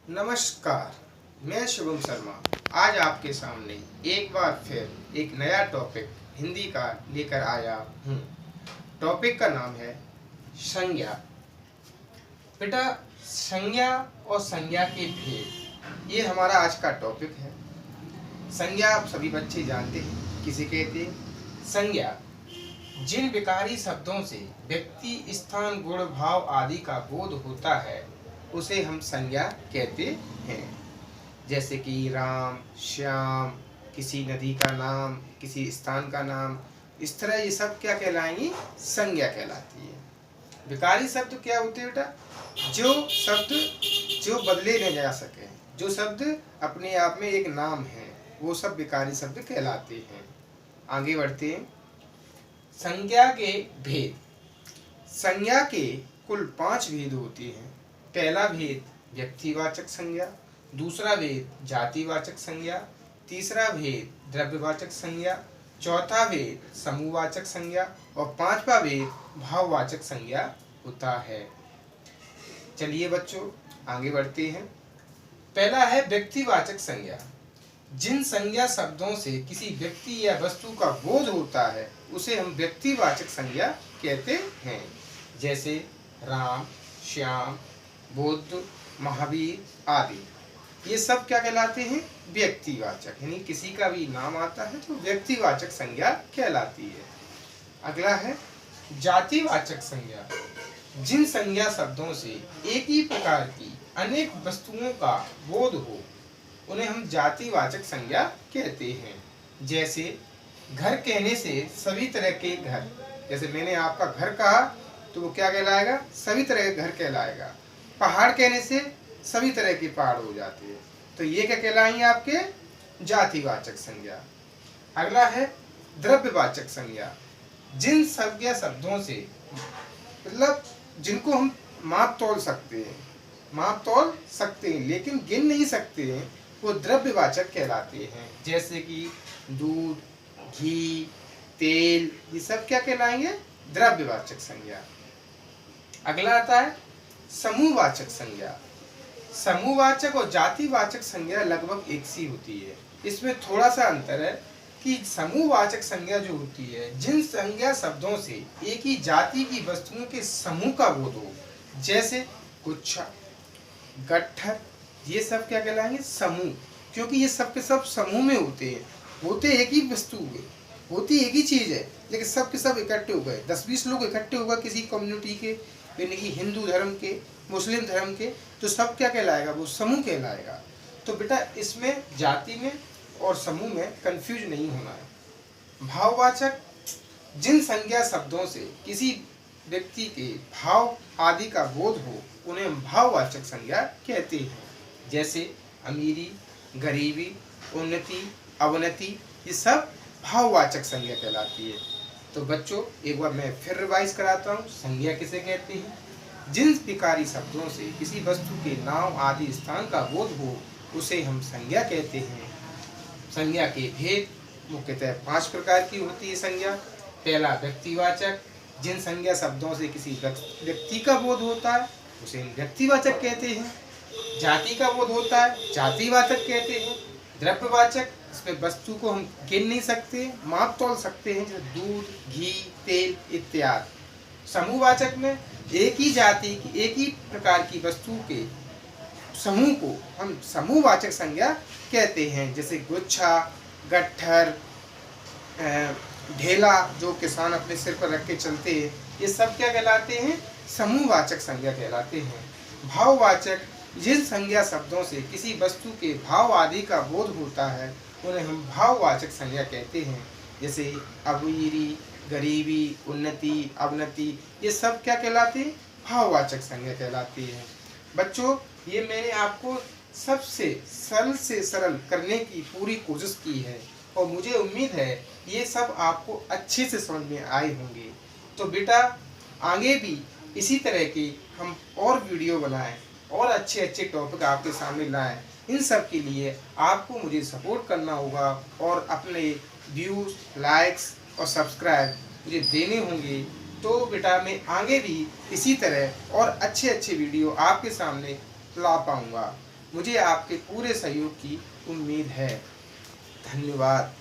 नमस्कार, मैं शुभम शर्मा आज आपके सामने एक बार फिर एक नया टॉपिक हिंदी का लेकर आया हूँ। टॉपिक का नाम है संज्ञा। बेटा, संज्ञा और संज्ञा के भेद, ये हमारा आज का टॉपिक है। संज्ञा आप सभी बच्चे जानते हैं किसे कहते हैं। संज्ञा जिन विकारी शब्दों से व्यक्ति, स्थान, गुण, भाव आदि का बोध होता है उसे हम संज्ञा कहते हैं। जैसे कि राम, श्याम, किसी नदी का नाम, किसी स्थान का नाम, इस तरह ये सब क्या कहलाएंगी? संज्ञा कहलाती है। विकारी शब्द क्या होते हैं बेटा? जो शब्द जो बदले न जा सके, जो शब्द अपने आप में एक नाम है, वो सब विकारी शब्द कहलाते हैं। आगे बढ़ते हैं। संज्ञा के भेद। संज्ञा के कुल 5 भेद होते हैं। पहला भेद व्यक्तिवाचक संज्ञा, दूसरा भेद जातिवाचक संज्ञा, तीसरा भेद द्रव्यवाचक संज्ञा, चौथा भेद समूहवाचक संज्ञा और पांचवा भेद भाववाचक संज्ञा होता है। चलिए बच्चों आगे बढ़ते हैं। पहला है व्यक्तिवाचक संज्ञा। जिन संज्ञा शब्दों से किसी व्यक्ति या वस्तु का बोध होता है उसे हम व्यक्तिवाचक संज्ञा कहते हैं। जैसे राम, श्याम, बुद्ध, महावीर आदि, ये सब क्या कहलाते हैं? व्यक्तिवाचक। यानी किसी का भी नाम आता है तो व्यक्तिवाचक संज्ञा कहलाती है। अगला है जातिवाचक संज्ञा। जिन संज्ञा शब्दों से एक ही प्रकार की अनेक वस्तुओं का बोध हो उन्हें हम जातिवाचक संज्ञा कहते हैं। जैसे घर कहने से सभी तरह के घर, जैसे मैंने आपका घर कहा तो वो क्या कहलाएगा? सभी तरह के घर कहलाएगा। पहाड़ कहने से सभी तरह के पहाड़ हो जाते हैं, तो ये क्या कहलाएंगे? आपके जातिवाचक संज्ञा। अगला है द्रव्यवाचक संज्ञा। जिन संज्ञा शब्दों से मतलब जिनको हम माप तोल सकते हैं लेकिन गिन नहीं सकते हैं, वो द्रव्यवाचक कहलाते हैं। जैसे कि दूध, घी, तेल, ये सब क्या कहलाएंगे? द्रव्यवाचक संज्ञा। अगला आता है समूहवाचक संज्ञा। समूहवाचक और जातिवाचक संज्ञा लगभग एक सी होती है। इसमें थोड़ा सा अंतर है कि समूहवाचक संज्ञा जो होती है, जिन संज्ञा शब्दों से एक ही जाति की वस्तुओं के समूह का बोध हो, जैसे गुच्छा, गट्ठर, ये सब क्या कहलाएंगे? समूह। क्योंकि ये सब के सब समूह में होते हैं, होते एक ही वस्तु हुए, होती एक ही चीज है, लेकिन सब के सब इकट्ठे हो गए। 10-20 लोग इकट्ठे हो गए किसी कम्युनिटी के, यानी कि हिंदू धर्म के, मुस्लिम धर्म के, तो सब क्या कहलाएगा? वो समूह कहलाएगा। तो बेटा इसमें जाति में और समूह में कंफ्यूज नहीं होना है। भाववाचक। जिन संज्ञा शब्दों से किसी व्यक्ति के भाव आदि का बोध हो उन्हें हम भाववाचक संज्ञा कहते हैं। जैसे अमीरी, गरीबी, उन्नति, अवनति, ये सब भाववाचक संज्ञा कहलाती है। तो बच्चों एक बार मैं फिर रिवाइज कराता हूँ, संज्ञा किसे कहते हैं? जिन विकारी शब्दों से किसी वस्तु के नाम आदि स्थान का बोध हो उसे हम संज्ञा कहते हैं। संज्ञा के भेद मुख्यतः 5 प्रकार की होती है संज्ञा। पहला व्यक्तिवाचक। जिन संज्ञा शब्दों से किसी व्यक्ति का बोध होता है उसे हम व्यक्तिवाचक कहते हैं। जाति का बोध होता है, जातिवाचक कहते हैं। द्रव्यवाचक, इसमें वस्तु को हम गिन नहीं सकते, माप तोल सकते हैं, जैसे दूध, घी, तेल इत्यादि। समूहवाचक में एक ही जाति की, एक ही प्रकार की वस्तु के समूह को हम समूहवाचक संज्ञा कहते हैं। जैसे गुच्छा, गट्ठर, ढेला जो किसान अपने सिर पर रख के चलते हैं, ये सब क्या कहलाते हैं? समूहवाचक संज्ञा कहलाते हैं। भाववाचक। जिन संज्ञा शब्दों से किसी वस्तु के भाव आदि का बोध होता है उन्हें हम भाववाचक संज्ञा कहते हैं। जैसे अमीरी, गरीबी, उन्नति, अवनति, ये सब क्या कहलाते हैं? भाववाचक संज्ञा कहलाती है। बच्चों ये मैंने आपको सबसे सरल से सरल करने की पूरी कोशिश की है और मुझे उम्मीद है ये सब आपको अच्छे से समझ में आए होंगे। तो बेटा आगे भी इसी तरह की हम और वीडियो बनाएं और अच्छे अच्छे टॉपिक आपके सामने लाएं। इन सब के लिए आपको मुझे सपोर्ट करना होगा और अपने व्यूज़, लाइक्स और सब्सक्राइब मुझे देने होंगे। तो बेटा मैं आगे भी इसी तरह और अच्छे अच्छे वीडियो आपके सामने ला पाऊँगा। मुझे आपके पूरे सहयोग की उम्मीद है। धन्यवाद।